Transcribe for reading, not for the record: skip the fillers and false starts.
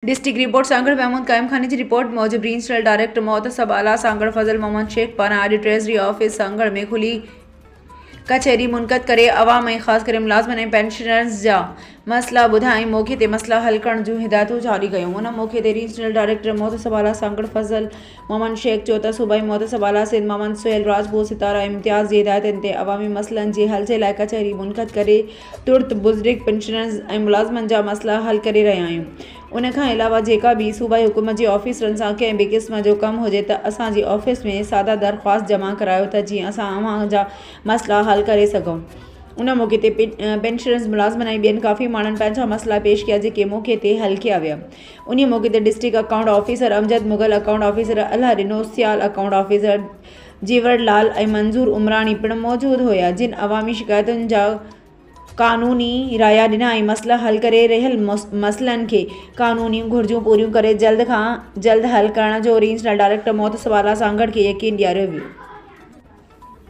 District report Sanghar Mahmud कायम खानी की रिपोर्ट मौजूद रीजनल डायरेक्टर मोहतसब आला सांगड़ फजल मोहम्मद शेख पारां अॼु ट्रेजरी ऑफिस सांगड़ में खुली कचहरी मुनक़द करे अवाम ऐं ख़ासि करे मुलाज़िमनि ऐं पेंशनर्स जा मसला ॿुधाई मौक़े ते मसला हल करण जूं हिदायतूं जारी कयूं। उन मौक़े ते रीजनल डायरेक्टर मोहतसब आला सांगड़ फजल मोहम्मद शेख चयो त सूबाई मोहतसब आला सिंध मोहम्मद सुहेल राजपूत सितारा इम्तियाज़ जी हिदायतुनि ते अवामी मसइलनि जे हल जे लाइ कचहरी मुनक़द करे तुर्त बुज़ुर्ग पेंशनर्स ऐं मुलाज़िमनि जा मसला हल करे रहिया आहियूं। उन खां अलावा जेका बि सूबाई हुकूमत जे ऑफिसरनि सां कंहिं बि क़िस्म जो कमु हुजे त असांजी ऑफिस में सादा दरख़्वास्त जमा करायो त जीअं असां अव्हां जा मसला हल करे सघूं। उन मौक़े ते पेंशनर्स मुलाज़िमन ऐं ॿियनि काफ़ी माण्हुनि पंहिंजा मसला पेश कया जेके मौक़े ते हल कया विया। उन मौक़े ते district account officer Amjad Mughal, account officer Allah Dino, Sial account officer जीवरलाल ऐं मंज़ूर उमरानी पिणु मौजूदु हुया, जिन अवामी शिकायतुनि जा कानूनी राया ॾिना ऐं मसला हल करे रहियल मसइलनि खे कानूनी घुर्जूं पूरियूं करे जल्द खां जल्द हल करण जो रीजनल डायरेक्टर मोहतसब आला सांगड़ खे यकीन ॾियारियो वियो।